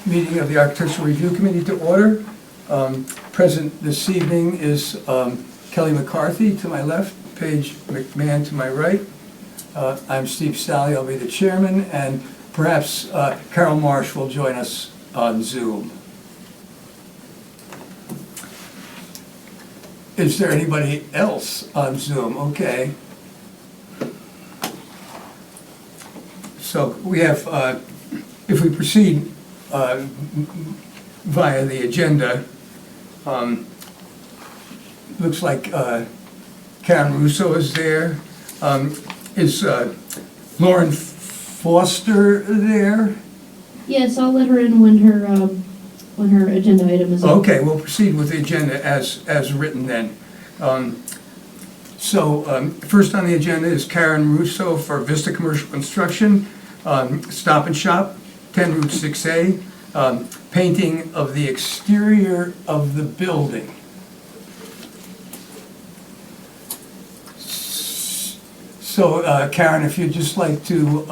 meeting of the Architectural Review Committee to order. Present this evening is Kelly McCarthy to my left, Paige McMahon to my right. I'm Steve Sally, I'll be the chairman, and perhaps Carol Marsh will join us on Zoom. Is there anybody else on Zoom? Okay. So we have, if we proceed via the agenda, looks like Karen Russo is there. Is Lauren Foster there? Yes, I'll let her in when her agenda item is up. Okay, we'll proceed with the agenda as written then. First on the agenda is Karen Russo for Vista Commercial Construction, Stop and Shop, 10 Route 6A, painting of the exterior of the building. So Karen, if you'd just like to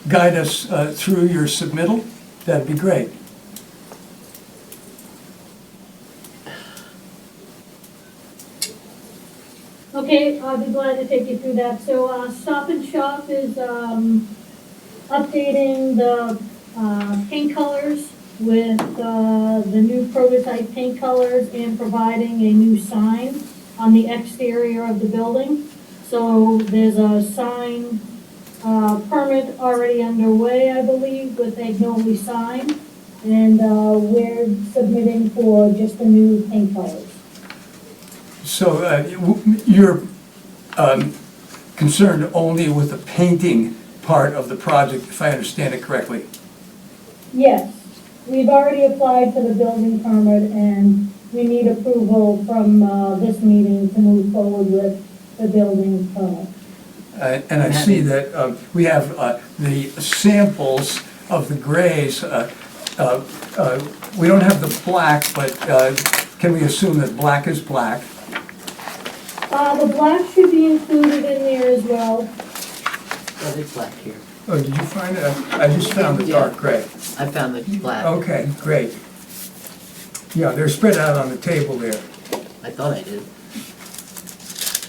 guide us through your submittal, that'd be great. Okay, I'll be glad to take you through that. So Stop and Shop is updating the paint colors with the new prototype paint colors and providing a new sign on the exterior of the building. So there's a sign permit already underway, I believe, with a Agnoli sign. And we're submitting for just the new paint colors. So you're concerned only with the painting part of the project, if I understand it correctly? Yes, we've already applied for the building permit and we need approval from this meeting to move forward with the building permit. And I see that we have the samples of the grays. We don't have the black, but can we assume that black is black? The black should be included in there as well. Oh, there's black here. Oh, did you find it? I just found the dark gray. I found the black. Okay, great. Yeah, they're spread out on the table there. I thought I did.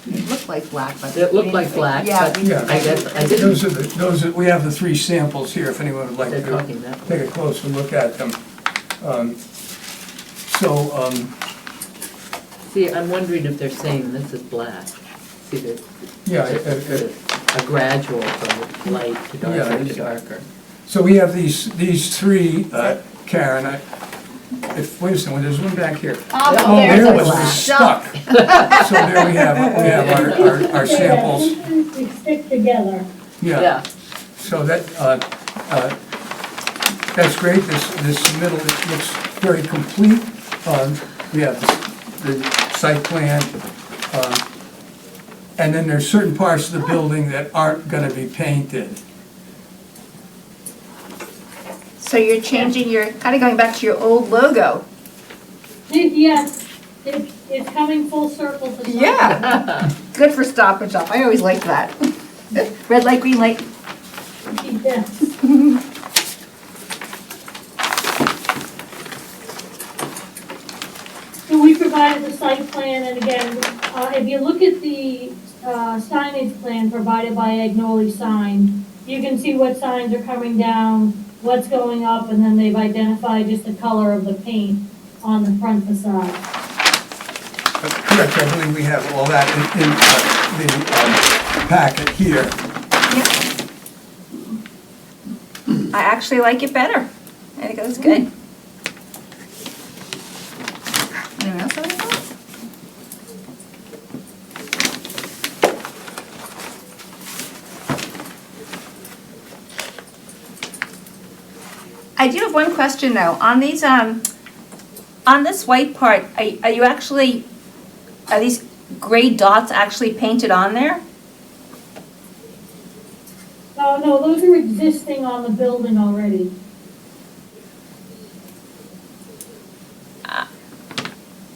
It looked like black, but. It looked like black, Yeah. but Yeah. I guess I didn't. We have the three samples here if anyone would like They're to talking that way. take a closer look at them. See, I'm wondering if they're saying this is black. See, there's Yeah, a gradual from light to darker Yeah, to darker. so we have these three, Karen, wait a second, there's one back here. Oh, There there's it a was, it was stuck. So there we have our samples. We stick together. Yeah, so that's great, this submittal looks very complete. We have the site plan, and then there's certain parts of the building that aren't gonna be painted. So you're changing kind of going back to your old logo. Yes, it's coming full circle to something. Yeah. Good for Stop and Shop. I always liked that. Red light, green light. Yes. So we provided the site plan, and again, if you look at the signage plan provided by Agnoli Sign, you can see what signs are coming down, what's going up, and then they've identified just the color of the paint on the front facade. Correct, I believe we have all that in the packet here. I actually like it better. I think it was good. Anyone else have any thoughts? I do have one question though. On these, on this white part, are these gray dots actually painted on there? No, those are existing on the building already.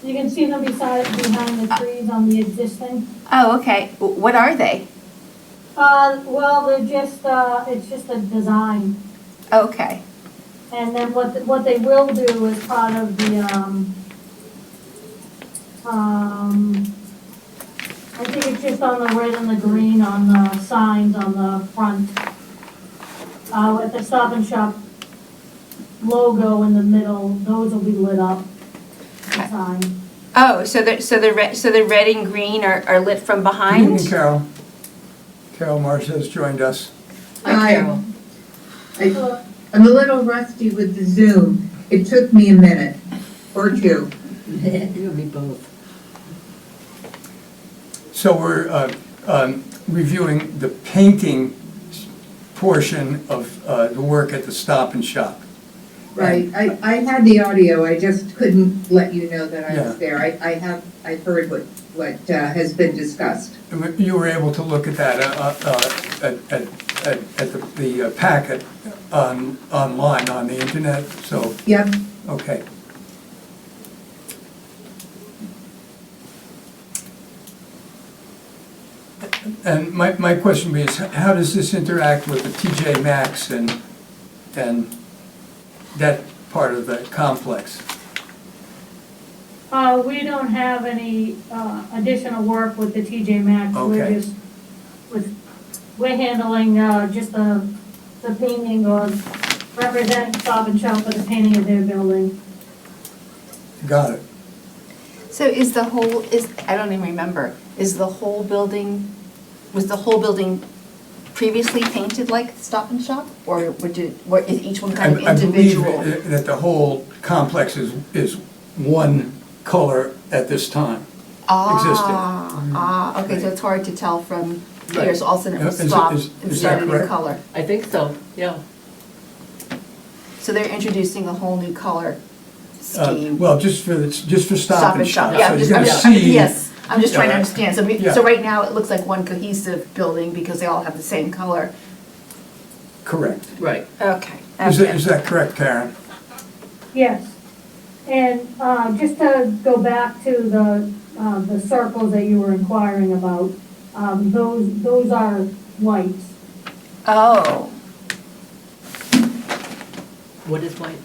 You can see them behind the trees on the existing. Oh, okay. What are they? Well, they're just, it's just a design. Okay. And then what they will do as part of the, I think it's just on the red and the green on the signs on the front. At the Stop and Shop logo in the middle, those will be lit up, the sign. Oh, so the red and green are lit from Good evening, behind? Carol. Carol Marsh has joined us. Hi, Carol. I'm a little rusty with the Zoom. It took me a minute or two. You and me both. So we're reviewing the painting portion of the work at the Stop and Shop. Right, I had the audio, I just couldn't let you know that I Yeah. was there. I've heard what has been discussed. You were able to look at that at the packet online on the internet, so, Yep, okay. And my question is, how does this interact with the TJ Maxx and that part of the complex? We don't have any, additional work with the TJ Maxx. Okay. We're handling, just the painting or representing Stop and Shop for the painting of their building. Got it. So I don't even remember, was the whole building previously painted like Stop and Shop? Or is each one kind of I believe individual? that the whole complex is one color at this time. Okay, so it's hard to tell from here, Right. so all of a sudden it was Is- stopped is and that started a new correct? color. I think so, yeah. So they're introducing a whole new color scheme. Well, just for Stop and Shop. Yeah, So I'm you're just, gonna see. yes, I'm just trying to Yeah. understand. So, Yeah. so right now, it looks like one cohesive building because they all have the same color. Correct. Right. Okay. Is that correct, Karen? Yes. And, just to go back to the circles that you were inquiring about, those are lights. Oh, What is white?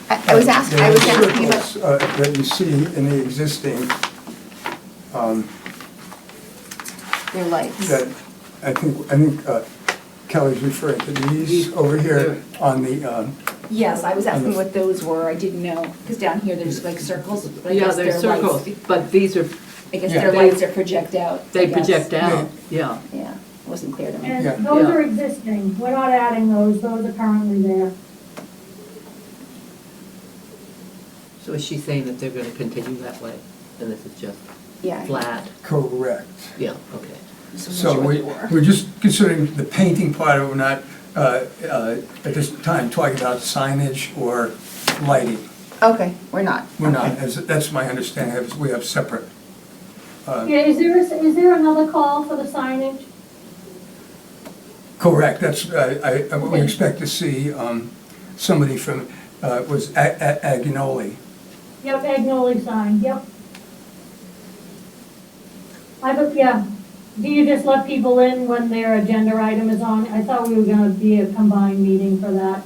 I was asking about, Circles that you see in the existing, their lights. that I think Kelly's referring to these over here on the, Yes, I was asking what those were. I didn't know, because down here, there's like circles, but I Yeah, guess they're they're circles, lights. but these are, I guess Yeah. their lights are project out. I they guess. project out, yeah. Yeah, it wasn't clear to me. And Yeah. those Yeah. are existing. We're not adding those are currently there. So is she saying that they're gonna continue that way? And this is just Yeah. flat? correct. Yeah, okay. Just wasn't So sure what they were. we're just considering the painting part of it, we're not at this time talking about signage or lighting. Okay, we're not. We're not, Okay. that's my understanding, we have separate. Yeah, is there another call for the signage? Correct, that's, we expect to see somebody from, was Agnoli. Yep, Agnoli sign, yep. Yeah, do you just let people in when their agenda item is on? I thought we were gonna be a combined meeting for that.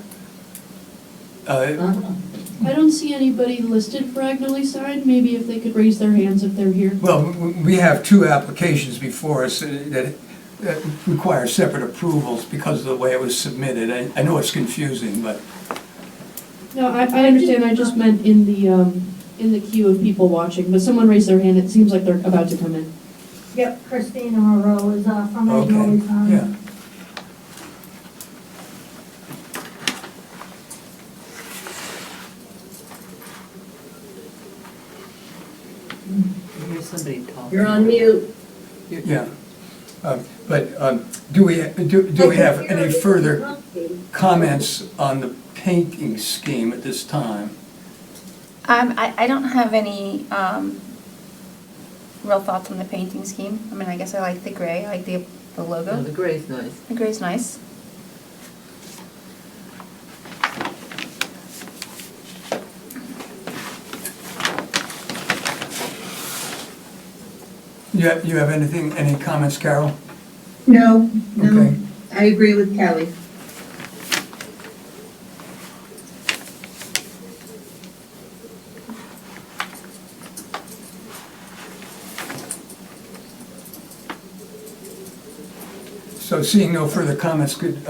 I don't see anybody listed for Agnelli side. Maybe if they could raise their hands if they're here. Well, we have two applications before us that require separate approvals because of the way it was submitted. I know it's confusing, but, No, I understand. I just meant in the queue of people watching, but someone raised their hand. It seems like they're about to come in. Yep, Christina Moreau is from okay, Agnoli sign. yeah. Here's somebody talking. you're on mute. Yeah. But do we have any further comments on the painting scheme at this time? I don't have any real thoughts on the painting scheme. I mean, I guess I like the gray, I like the Oh, logo. the gray's nice. The gray's nice. You have anything, any comments, Carol? No, Okay. no, I agree with Kelly. So seeing no further comments, could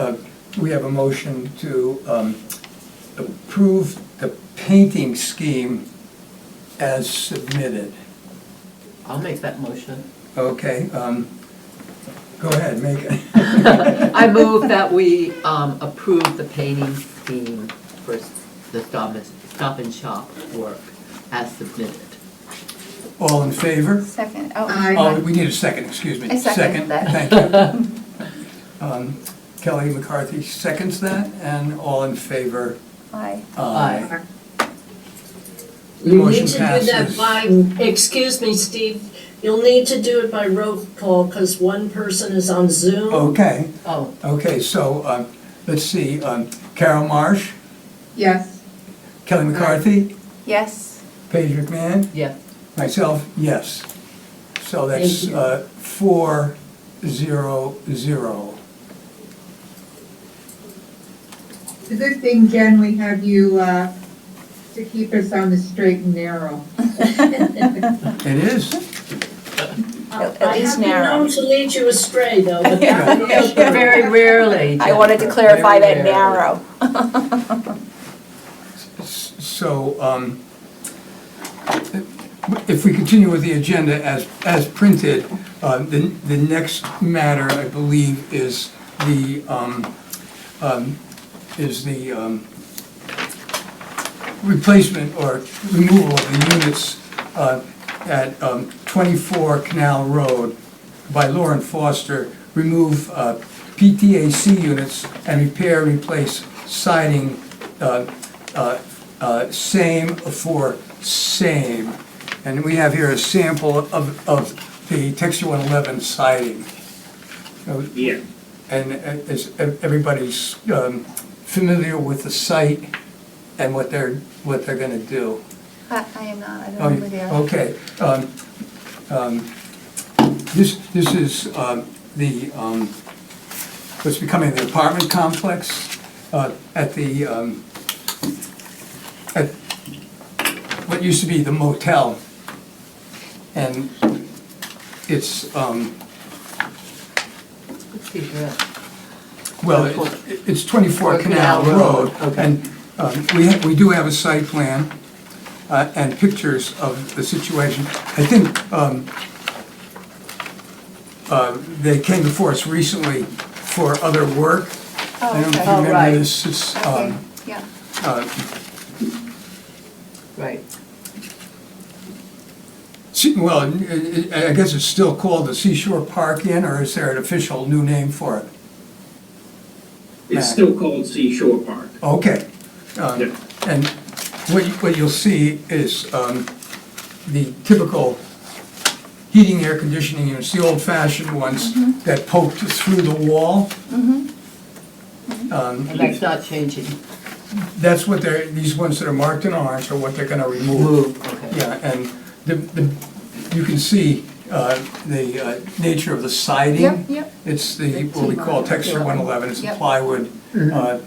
we have a motion to approve the painting scheme as submitted? I'll make that motion. Okay, go ahead, make it. I move that we approve the painting scheme for the Stop and Shop work as submitted. All in favor? Second, Aye. Oh, we need a second, excuse me. I second that. Thank you. Kelly McCarthy seconds that, and all in favor? aye. Aye. The You motion need to do that passes. by, excuse me, Steve, you'll need to do it by roll call because one person is on Zoom. Okay, Oh, okay, so, let's see, Carol Marsh, Yes. Kelly McCarthy, Yes, Paige McMahon, yes. myself, yes. So that's, Thank you. 4-0-0. The good thing, Jen, we have you, to keep us on the straight and narrow. It is. At least I have been narrow. known to lead you astray though, but that was Very rarely. I wanted to Jennifer, clarify very that rarely. narrow. So, if we continue with the agenda as printed, the next matter, I believe, is the replacement or removal of the units at 24 Canal Road by Lauren Foster. Remove PTAC units and repair, replace siding, same for same. And we have here a sample of the Texture 111 siding. Yeah, And as everybody's familiar with the site and what they're gonna do. I am not, I Oh, don't know who they are. Okay, this is the, what's becoming the apartment complex at the, at what used to be the motel. And it's, Let's see, yeah. well, it's 24 Canal Road. Okay. And we do have a site plan and pictures of the situation. I think they came before us recently for other work. I don't know if you Oh, remember right. this. It's, okay, yeah. Right. well, I guess it's still called the Seashore Park Inn, or is there an official new name for it? it's still called Seashore Park. Okay. Yeah. And what you'll see is the typical heating, air conditioning units, the old-fashioned ones that poked through the wall. And that's not changing. That's what these ones that are marked in orange are what they're gonna remove. Move, okay. Yeah, and you can see the nature of the siding. Yep, yep. It's what we call texture 111, it's Yep. plywood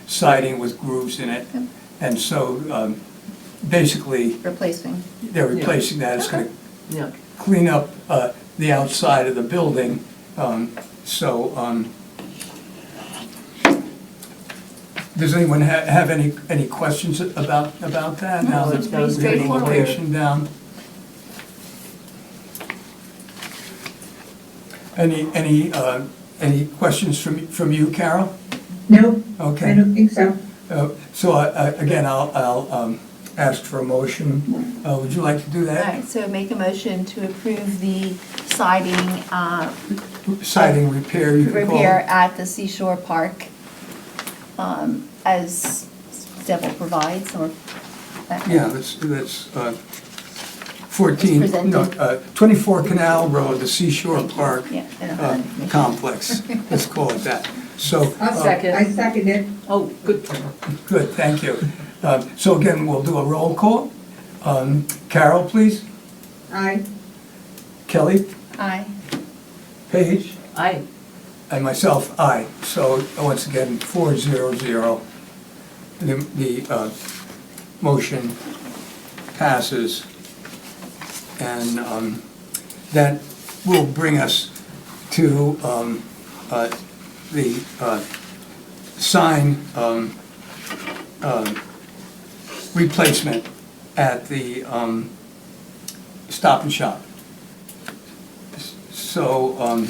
siding with grooves in it. Yep. And so, basically, Replacing. they're replacing that, it's gonna Yeah. clean up the outside of the building. Does anyone have any questions about that? Now that it's pretty we have the straightforward. location down? Any questions from you, Carol? Nope, Okay. I don't think so. So again, I'll ask for a motion. Would you like to do All that? right, so make a motion to approve the siding Siding repair, you can call repair it. at the Seashore Park as Devil provides, or? Yeah, that's 14, It's no, presented. 24 Canal Road, the Seashore Park Yeah, I don't have that information. complex. Let's call it that. So, I'll Second. I second it. Oh, good. good, thank you. So again, we'll do a roll call. Carol, please. Aye. Kelly, Aye. Paige, Aye. and myself, aye. So once again, 4-0-0. The motion passes. And that will bring us to the sign replacement at the Stop and Shop. So,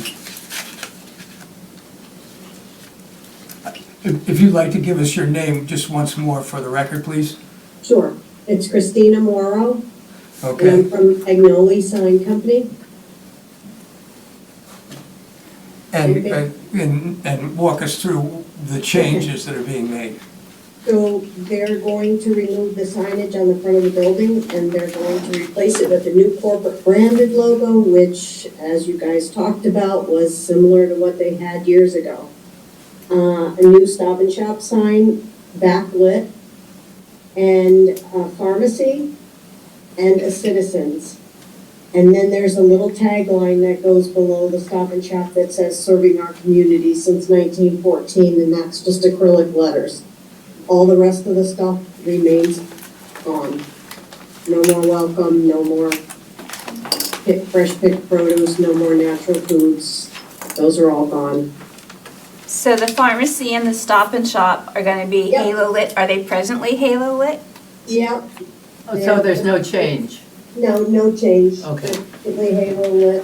if you'd like to give us your name just once more for the record, please? Sure. It's Christina Morrow, and Okay. I'm from Agnoli Sign Company. And walk us through the changes that are being made. So they're going to remove the signage on the front of the building, and they're going to replace it with a new corporate branded logo, which, as you guys talked about, was similar to what they had years ago. A new Stop and Shop sign, backlit, and a pharmacy, and a Citizens. And then there's a little tagline that goes below the Stop and Shop that says, "Serving our community since 1914," and that's just acrylic letters. All the rest of the stuff remains gone. No more welcome, no more fresh picked produce, no more natural foods. Those are all gone. So the pharmacy and the Stop and Shop are gonna be Yep. halo lit, are they presently halo lit? Yep. Oh, so there's no change? No change. Okay. Completely halo lit.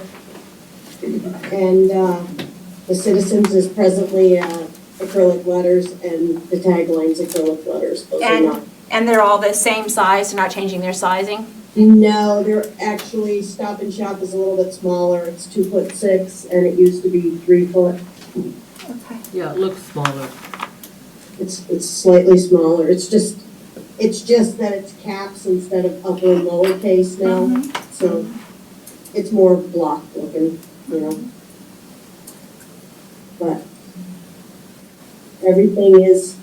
And, the Citizens is presently, acrylic letters, and the tagline's acrylic letters. Those are not. And they're all the same size, they're not changing their sizing? No, they're actually, Stop and Shop is a little bit smaller. It's 2'6", and it used to be 3 foot. Okay. Yeah, it looks smaller. It's slightly smaller. It's just that it's caps instead of upper and lowercase now. So it's more block looking, you know. But everything is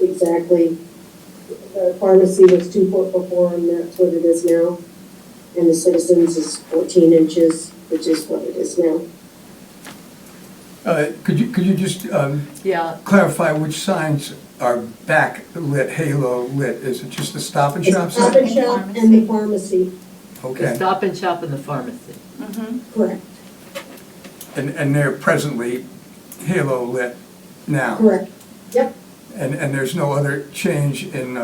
exactly, the pharmacy was 2 foot before, and that's what it is now. And the Citizens is 14 inches, which is what it is now. Could you just Yeah, clarify which signs are backlit, halo lit? Is it just the Stop and Shop It's Stop sign? and Shop and the pharmacy, the Okay, Stop and Shop and the pharmacy. correct, and they're presently halo lit now? correct. Yep, And there's no other change in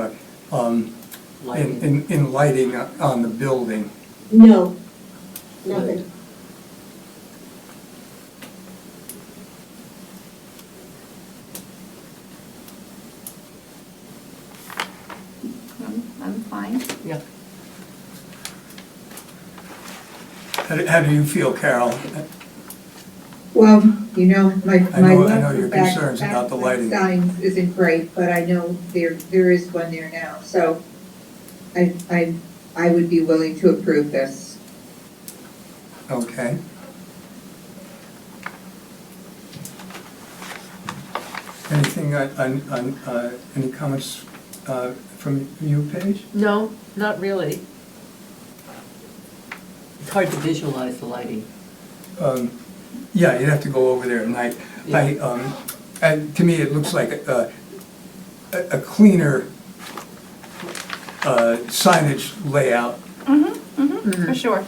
Lighting. in lighting on the building? no, nothing. I'm fine. Yeah. How do you feel, Carol? Well, you know, my I know love your for back concerns about the lighting. signs isn't great, but I know there is one there now, so I would be willing to approve this. Okay. Anything any comments from you, Paige? No, not really. It's hard to visualize the lighting. Yeah, you'd have to go over there at night. And to me, it looks like a cleaner signage layout. For sure.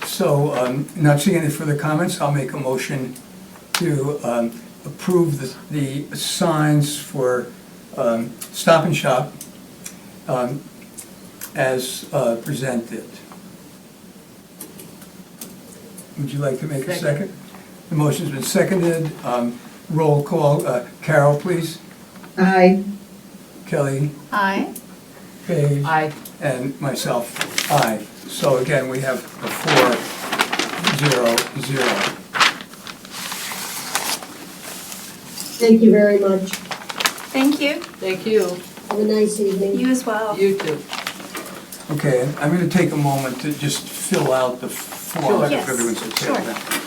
So, not seeing any further comments, I'll make a motion to approve the signs for Stop and Shop as presented. Would you like to make a second? The motion's been seconded. Roll call. Carol, please. Aye. Kelly, Aye. Paige, Aye. and myself, aye. So again, we have a 4-0-0. Thank you very much. Thank you. Thank you. Have a nice evening. You as well. You too. Okay, and I'm going to take a moment to just fill out the form Sure. if Yes, everyone's okay sure. with that.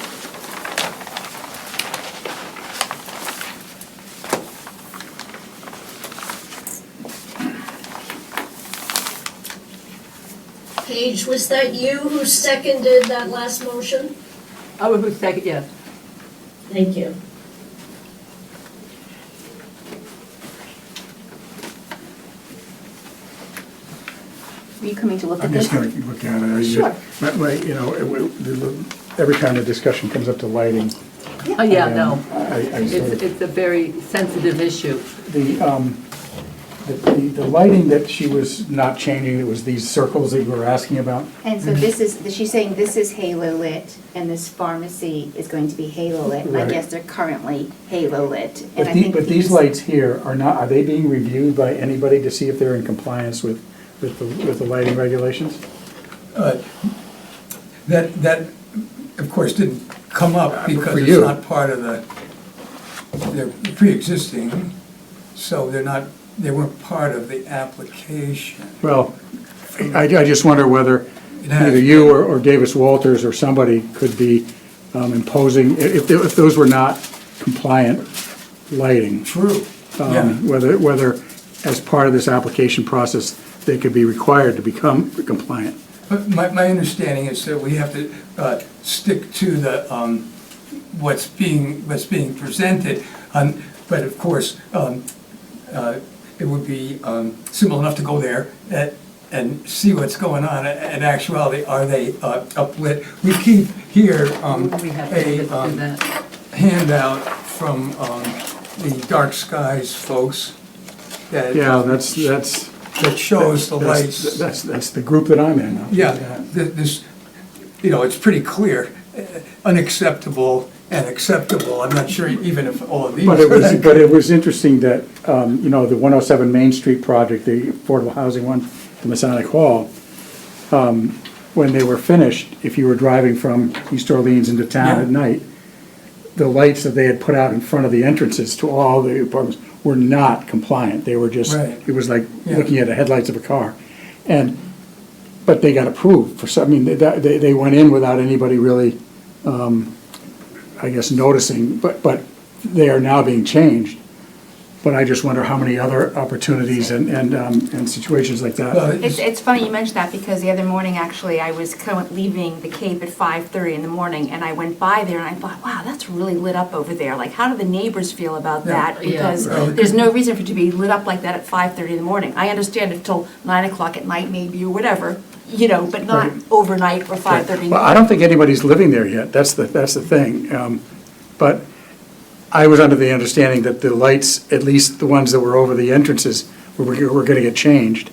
Paige, was that you who seconded that last motion? Oh, who's second? Yes. Thank you. Are you coming to look at I'm this? just gonna look at it. Sure. You know, every time the discussion comes up to lighting. Oh, yeah, no, I sort of- it's a very sensitive issue. The lighting that she was not changing, it was these circles that you were asking about. And so this is, she's saying this is halo lit, and this pharmacy is going to be halo lit, and I Right. guess they're currently halo lit. And But I think these lights here are not, are they being reviewed by anybody to see if they're in compliance with the lighting regulations? That, of course, didn't come up because For it's you. not part of they're pre-existing, so they weren't part of the application. Well, I just wonder whether It has either you or Davis Walters or somebody could be imposing, if those were not compliant lighting, True, yeah. whether as part of this application process, they could be required to become compliant. But my understanding is that we have to stick to the, what's being presented. But of course, it would be simple enough to go there and see what's going on. In actuality, are they uplit? We keep here We have to do a that. handout from the Dark Skies folks that Yeah, that's. that shows the lights. That's the group that I'm in. Yeah, this, it's pretty clear, unacceptable and acceptable. I'm not sure even if all of these. But it was interesting that, the 107 Main Street project, the affordable housing one, the Masonic Hall, when they were finished, if you were driving from East Orleans into town Yeah. at night, the lights that they had put out in front of the entrances to all the apartments were not compliant. They were just, Right. it was like Yeah. looking at the headlights of a car. But they got approved for some, they went in without anybody really, I guess, noticing, but they are now being changed. But I just wonder how many other opportunities and situations like that. Well, It's funny you mentioned that, because the other morning, actually, I was leaving the Cape at 5:30 in the morning, and I went by there, and I thought, wow, that's really lit up over there. Like, how do the neighbors feel about Yeah. that? Yeah. Because Well, there's no reason for it to be lit up like that at 5:30 in the morning. I understand it till 9 o'clock at night, maybe, or whatever, but not Right. overnight or 5:30 in the Well, I morning. don't think anybody's living there yet, that's the thing. But I was under the understanding that the lights, at least the ones that were over the entrances, were gonna get changed.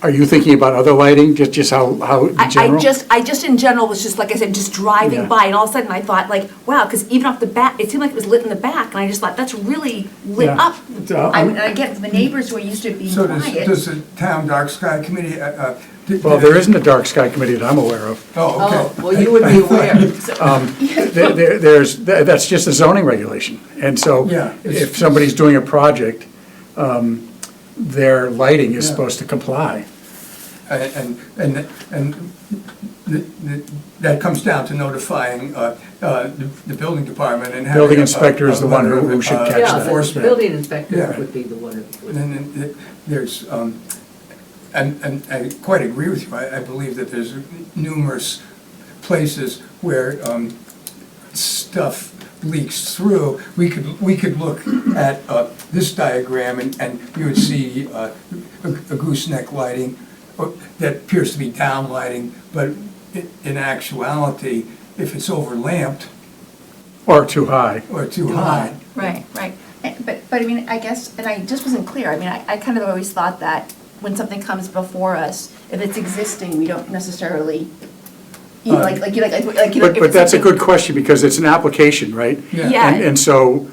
Are you thinking about other lighting, just how in general? I just in general was just, like I said, just driving Yeah. by, and all of a sudden I thought, like, wow, because even off the back, it seemed like it was lit in the back, and I just thought, that's really lit Yeah. up. And again, the neighbors who are used to being So quiet. does the town Dark Sky Committee? Well, there isn't a dark sky committee that I'm aware of. Oh, okay. Oh, well, you would be aware. That's just a zoning regulation. And so Yeah, it's- if somebody's doing a project, their lighting is Yeah. supposed to comply. And that comes down to notifying the building department and having. Building inspector is the one who should catch Yeah, that. the Enforcement. building inspector Yeah. would be the one who would. And then there's, and I quite agree with you, I believe that there's numerous places where stuff leaks through. We could look at this diagram and you would see a gooseneck lighting that appears to be down lighting, but in actuality, if it's over lamped Or too high. or too high. Right, right. But I mean, I guess, and I just wasn't clear, I mean, I kind of always thought that when something comes before us, if it's existing, we don't necessarily, if But it's that's a something- good question, because it's an application, right? Yeah. And so,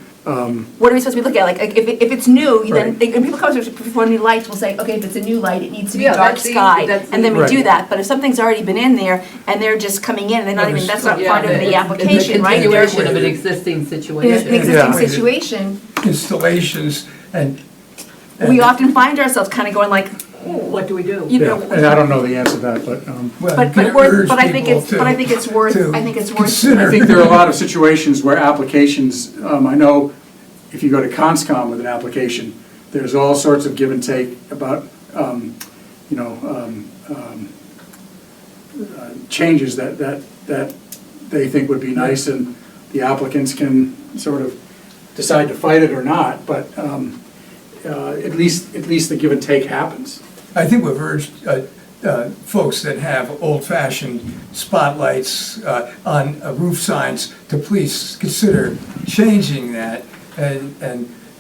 What are we supposed to be looking at? Like, if it's new, then, Right. when people come to us for new lights, we'll say, okay, if it's a new light, it needs to be Yeah, dark that's easy, sky. that's And then we easy. do Right. that. But if something's already been in there and they're just coming in, and they're not Well, even, that's there's- not part of the It's application, right? a continuation They're- of an existing It's situation. an existing Yeah. situation. Installations and. We often find ourselves kind of going like, What do we do? you yeah, know. and I don't know the answer to that, but Well, But, you can but urge I think people it's, but I think it's worth, to I think it's worth. consider. I think there are a lot of situations where applications, I know if you go to Conscom with an application, there's all sorts of give and take about, changes that they think would be nice, and the applicants can sort of decide to fight it or not, but at least the give and take happens. I think we've urged folks that have old-fashioned spotlights on roof signs to please consider changing that. And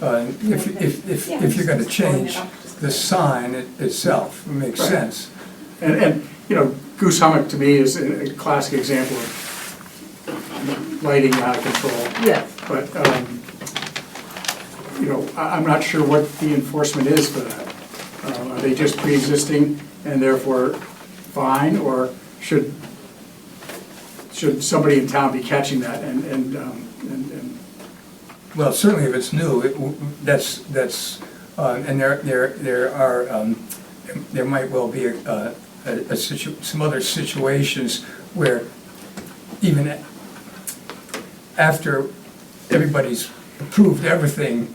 if you're gonna change the sign itself, it makes sense. And, you know, Goose Hummock to me is a classic example of lighting out of control. Yes. But, you know, I'm not sure what the enforcement is for that. Are they just pre-existing and therefore fine, or should somebody in town be catching that and Well, certainly if it's new, that's, and there might well be some other situations where even after everybody's approved everything,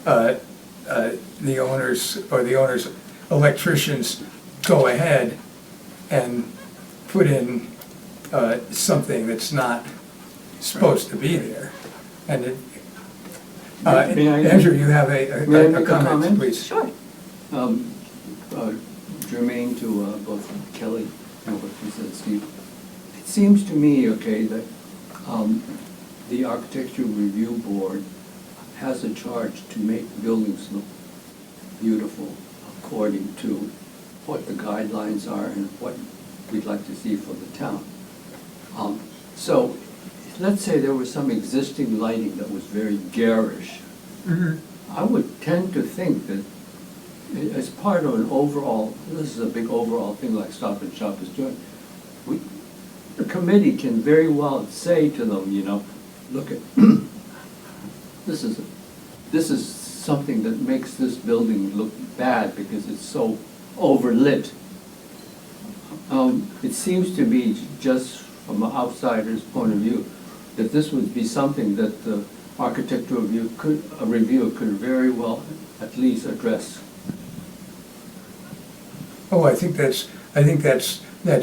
the owners or the owner's electricians go ahead and put in something that's not supposed to be there. And it, May I- Andrew, you have a May I make a comment, comment? please. Sure. Germane to both Kelly and what you said, Steve. It seems to me, okay, that the Architectural Review Board has a charge to make buildings look beautiful according to what the guidelines are and what we'd like to see for the town. So let's say there was some existing lighting that was very garish. I would tend to think that as part of an overall, this is a big overall thing like Stop and Shop is doing, the committee can very well say to them, you know, look at, this is something that makes this building look bad because it's so overlit. It seems to be, just from an outsider's point of view, that this would be something that the architectural review could very well at least address. Oh, I think that's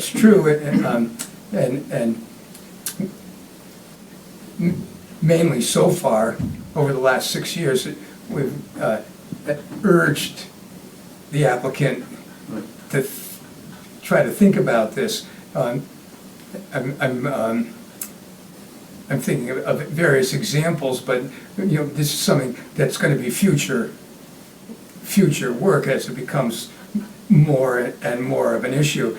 true, and mainly so far, over the last 6 years, we've urged the applicant to try to think about this. I'm thinking of various examples, but you know, this is something that's going to be future work as it becomes more and more of an issue.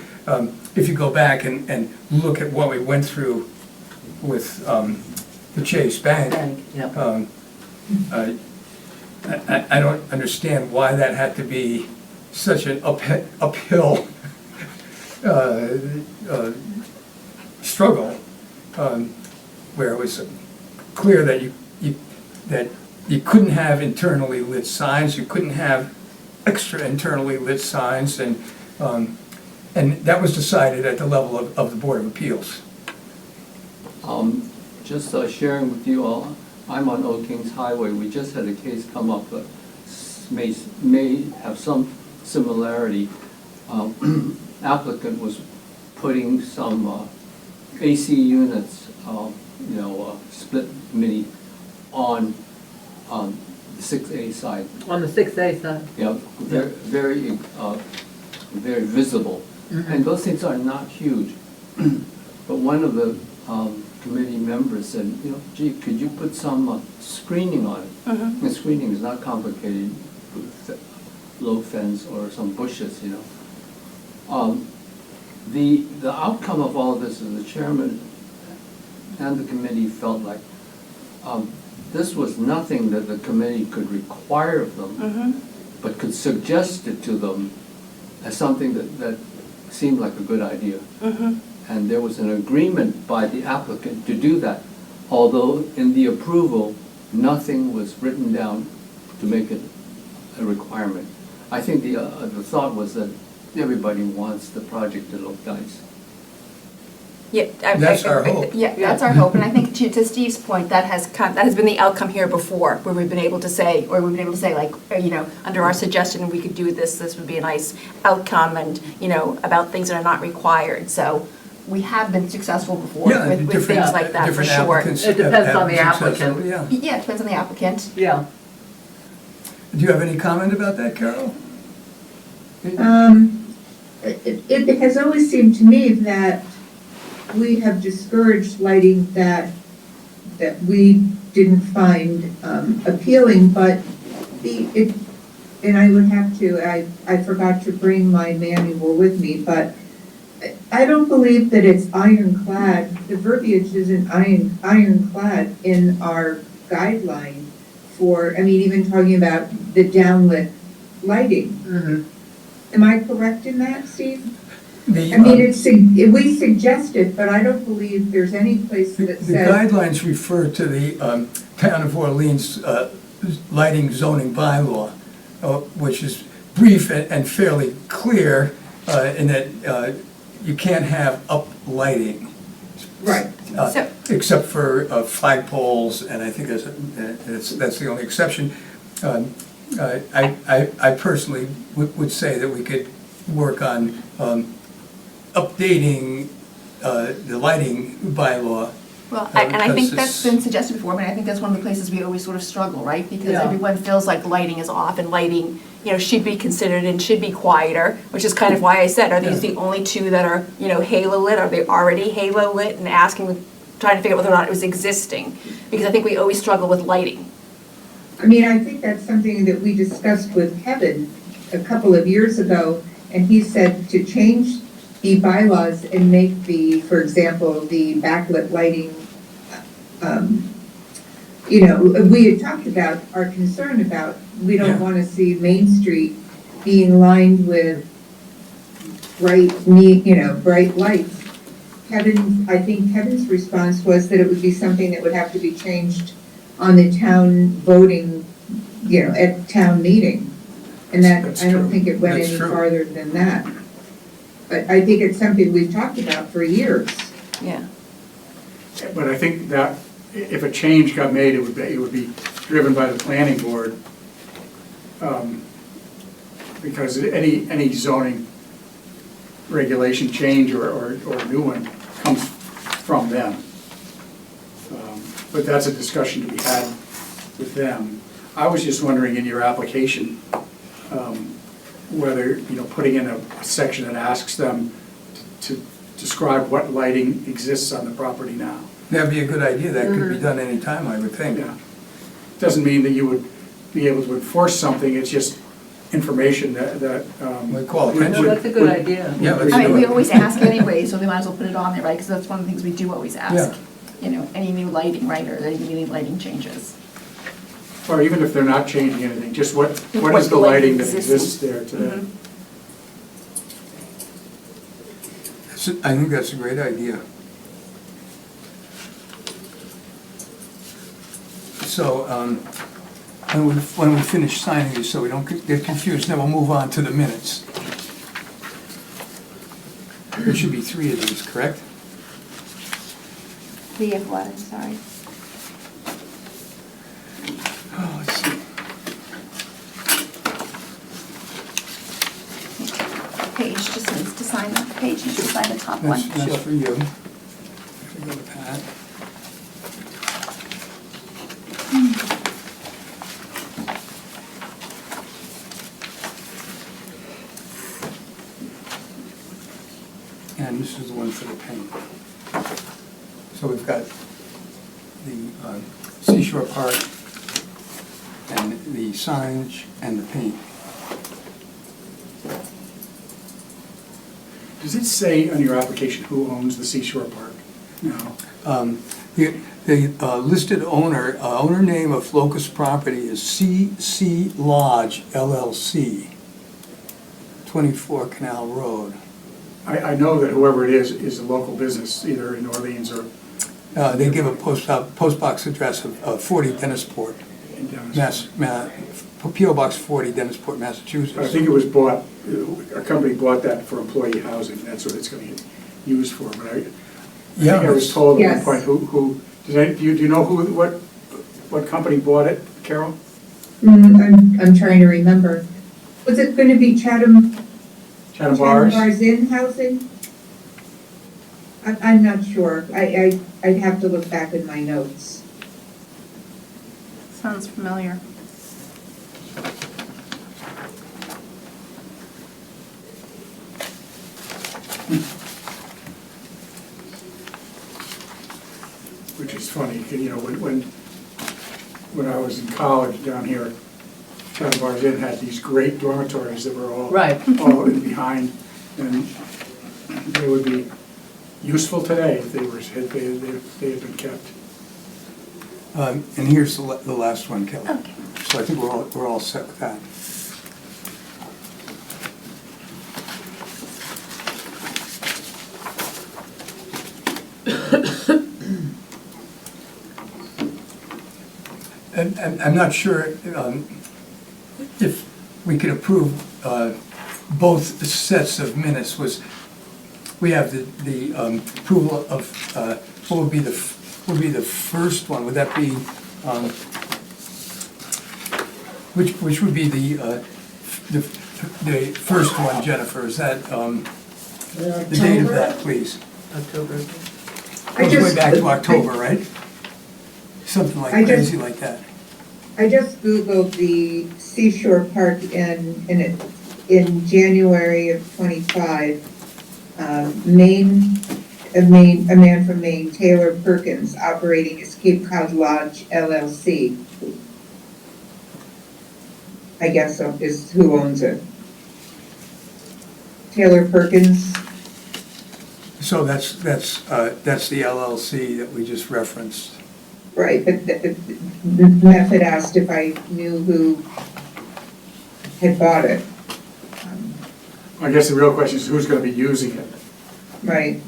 If you go back and look at what we went through with the Chase Bank, I don't understand why that had to be such an uphill struggle, where it was clear that you couldn't have internally lit signs, you couldn't have extra internally lit signs, and that was decided at the level of the Board of Appeals. Just sharing with you all, I'm on Old Kings Highway. We just had a case come up that may have some similarity. Applicant was putting some AC units, split mini on the 6A side. On the 6A side. Yeah, very visible. And those things are not huge. But one of the committee members said, you know, gee, could you put some screening on it? The screening is not complicated, low fence or some bushes, you know. The outcome of all of this is the chairman and the committee felt like this was nothing that the committee could require of them, but could suggest it to them as something that seemed like a good idea. And there was an agreement by the applicant to do that, although in the approval, nothing was written down to make it a requirement. I think the thought was that everybody wants the project to look nice. Yeah, That's our hope. Yeah, that's our hope, and I think to Steve's point, that has been the outcome here before, where we've been able to say, like, you know, under our suggestion, we could do this would be a nice outcome, and, you know, about things that are not required, so we have been successful before Yeah, with things different- like that, for different sure. applicants It depends on the have been successful, applicant. yeah. Yeah, it depends on the applicant. Yeah. Do you have any comment about that, Carol? it has always seemed to me that we have discouraged lighting that we didn't find appealing, but and I would have to, I forgot to bring my manual with me, but I don't believe that it's ironclad, the verbiage isn't ironclad in our guideline for, I mean, even talking about the downlit lighting. Am I correct in that, Steve? I mean, we suggest it, but I don't believe there's any place that says. The guidelines refer to the Town of Orleans lighting zoning bylaw, which is brief and fairly clear in that you can't have up lighting. Right. Except for flagpoles, and I think that's the only exception. I personally would say that we could work on updating the lighting bylaw. Well, and I think because that's been suggested before, I mean, I think that's one of the places we always sort of struggle, right? Because Yeah. everyone feels like lighting is off and lighting, should be considered and should be quieter, which is kind of why I said, are these the only two that are, halo lit? Are they already halo lit? And trying to figure out whether or not it was existing, because I think we always struggle with lighting. I mean, I think that's something that we discussed with Kevin a couple of years ago, and he said to change the bylaws and make for example, the backlit lighting, we had talked about our concern about, we don't want to see Main Street being lined with bright lights. I think Kevin's response was that it would be something that would have to be changed on the town voting, at town meeting. And That's I don't true. think it went That's any true. farther than that. But I think it's something we've talked about for years. Yeah. But I think that if a change got made, it would be driven by the planning board. Because any zoning regulation change or new one comes from them. But that's a discussion to be had with them. I was just wondering in your application, whether, putting in a section that asks them to describe what lighting exists on the property now. That'd be a good idea. That could be done anytime, I would think. Yeah. Doesn't mean that you would be able to enforce something, it's just information that. We call would- attention. Well, that's a good idea. Yeah, let's I mean, do we it. always ask anyway, so we might as well put it on there, right? Because that's one of the things we do always ask. Any new lighting, right, or any lighting changes. Or even if they're not changing anything, just what is the lighting lighting that existing. exists there today? I think that's a great idea. So, when we finish signing these, so we don't get confused, then we'll move on to the minutes. There should be 3 of these, correct? We have what, I'm sorry? Oh, let's see. Page just needs to sign the page, needs to sign the top one. That's for you. If we go to Pat. And this is the one for the paint. So we've got the Seashore Park and the signage and the paint. Does it say on your application who owns the Seashore Park? No. The listed owner name of Locust Property is C.C. Lodge LLC, 24 Canal Road. I know that whoever it is a local business, either in Orleans or They give a post box address of 40 Dennisport, in Dennis. P.O. Box 40, Dennisport, Massachusetts. I think it was bought, a company bought that for employee housing, that's what it's gonna get used for, but I think I was told at one Yes. point, do you know what company bought it, Carol? I'm trying to remember. Was it gonna be Chatham Bars? Inn Housing? I'm not sure. I'd have to look back in my notes. Sounds familiar. Which is funny, you know, when I was in college down here, Town of Bars Inn had these great dormitories that were all Right. all in behind, and they would be useful today if they had been kept. And here's the last one, Kelly. Okay. So I think we're all set with that. And I'm not sure if we could approve both sets of minutes. We have the approval of, what would be the first one? Would that be, which would be the first one, Jennifer? Is that the date of that, please? October. Goes way back to October, right? Something like crazy like that. I just Googled the Seashore Park in January of '25. A man from Maine, Taylor Perkins, operating as Cape Cod Lodge LLC. I guess is who owns it. Taylor Perkins. So that's the LLC that we just referenced. Right, but Meth had asked if I knew who had bought it. I guess the real question is who's gonna be using it? Right.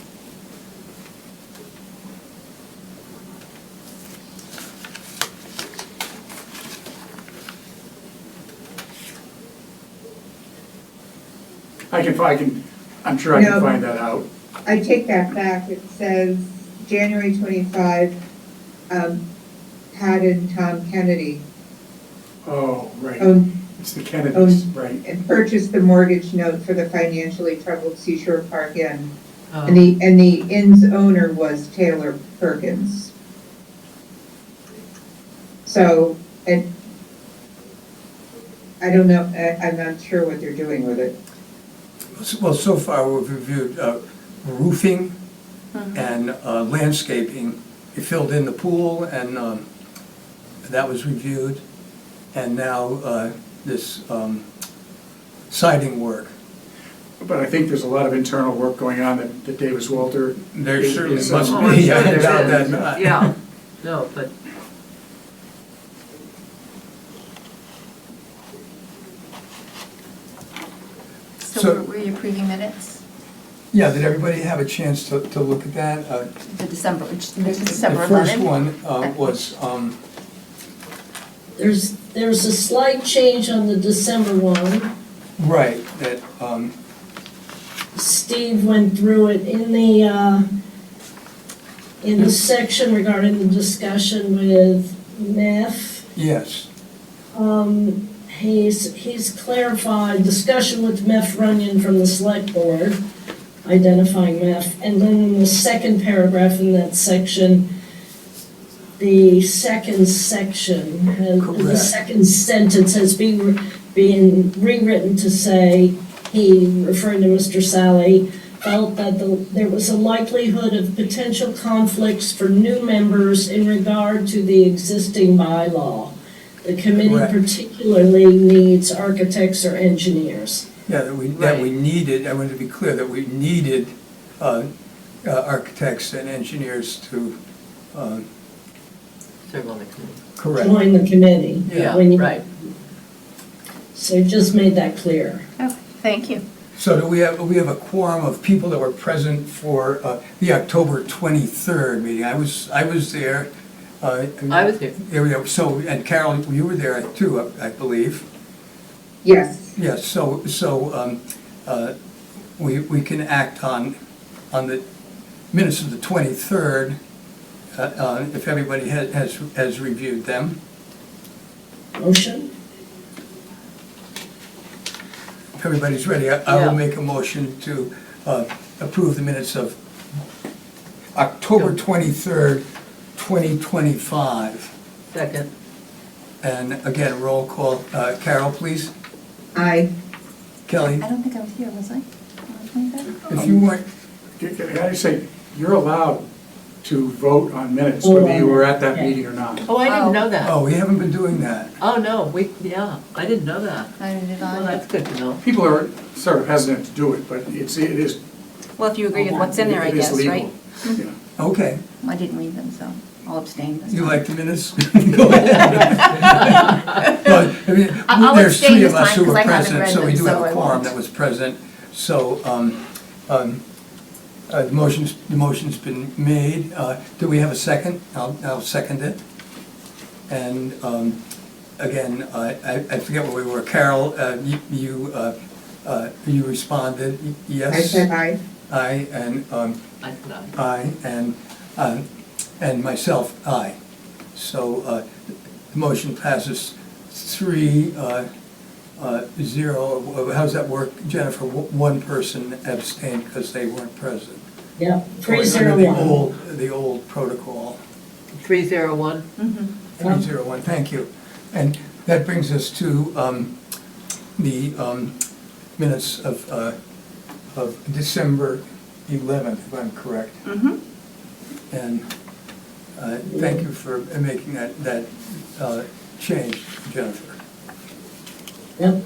I'm sure I can No. find that out. I take that back. It says January 25, Pat and Tom Kennedy Oh, right, owned it's the Kennedys, right. and purchased the mortgage note for the financially troubled Seashore Park Inn. Oh. And the inn's owner was Taylor Perkins. So, and I don't know, I'm not sure what they're doing with it. Well, so far we've reviewed roofing and landscaping. We filled in the pool and that was reviewed. And now this siding work. But I think there's a lot of internal work going on that Davis Walter. There is- certainly is, must Oh, I'm be. sure I there doubt is. that not. Yeah, no, but So- So were you approving minutes? Yeah, did everybody have a chance to look at that? The December The 11th? first one was, There's a slight change on the December one. right, that, Steve went through it in the section regarding the discussion with MEF. yes. He's clarified discussion with MEF Runyon from the select board, identifying MEF. And then in the second paragraph in that section, the second section, the Correct. second sentence has been rewritten to say, he, referring to Mr. Sally, felt that there was a likelihood of potential conflicts for new members in regard to the existing bylaw. The committee Correct. particularly needs architects or engineers. Yeah, that we needed, I wanted to be clear, that we needed architects and engineers to serve on the committee. correct. Join the committee. Yeah, when you- right. So you just made that clear. Oh, thank you. So we have a quorum of people that were present for the October 23rd meeting. I was there. I was here. There we go. So, and Carol, you were there too, I believe. Yes. Yes, so we can act on the minutes of the 23rd, if everybody has reviewed them. Motion? If everybody's ready, I Yeah. will make a motion to approve the minutes of October 23rd, 2025. Second. And again, roll call. Carol, please. Aye. Kelly? I don't think I was here, was I? 25th? If you weren't, Can I just say, you're allowed to vote on minutes, whether you were at that meeting or not. Oh, I didn't know that. oh, we haven't been doing that. Oh, no, yeah, I didn't know that. I did Well, not. that's good to know. People are sort of hesitant to do it, but it is. Well, if you agree with what's in there, I it is guess, legal. right? Yeah. Okay, I didn't read them, so I'll abstain this you time. like the minutes? Go ahead. But, I mean, I'll there's abstain three this of us time who 'cause were I haven't present, read so we them, do have so a I quorum won't. that was present. So, the motion's been made. Do we have a second? I'll second it. And, again, I forget where we were. Carol, you responded, yes? I said aye. Aye, and, I forgot. aye, and myself, aye. So, the motion passes 3-0. How's that work, Jennifer? One person abstained because they weren't present. Yep, Under 301. the old protocol. 301? 301, thank you. And that brings us to the minutes of December 11th, if I'm correct. Mhm. And thank you for making that change, Jennifer. Yep,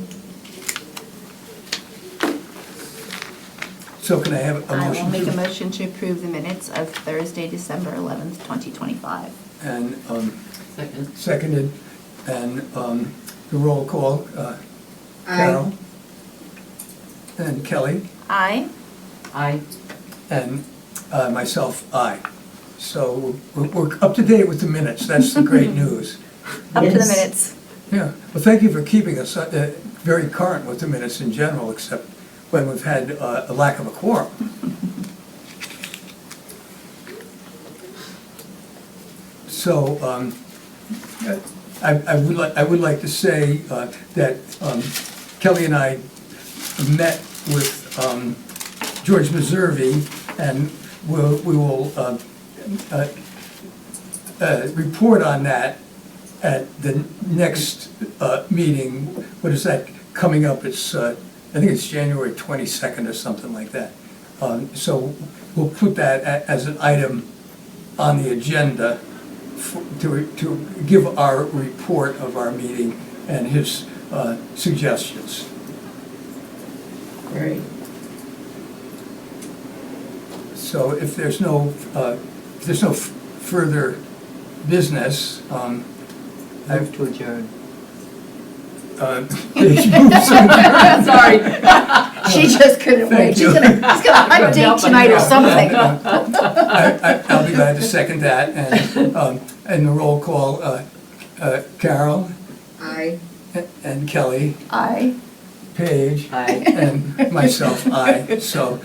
So can I have a I motion? will make a motion to approve the minutes of Thursday, December 11th, 2025. And Second. seconded, and the roll call, Aye. Carol? And Kelly? Aye. Aye. And myself, aye. So we're up to date with the minutes, that's the great news. Up to the Yes. minutes. Yeah, well, thank you for keeping us very current with the minutes in general, except when we've had a lack of a quorum. So I would like to say that Kelly and I met with George Meservey, and we will report on that at the next meeting. What is that coming up? It's, I think it's January 22nd or something like that. So we'll put that as an item on the agenda to give our report of our meeting and his suggestions. great. So if there's no further business, Move to adjourn. Paige moves on. Sorry. She just couldn't Thank wait. She's you. gonna hunt date tonight or something. I'll be glad to second that, and the roll call, Carol Aye. and Kelly, Aye. Paige, Aye. and myself, aye. So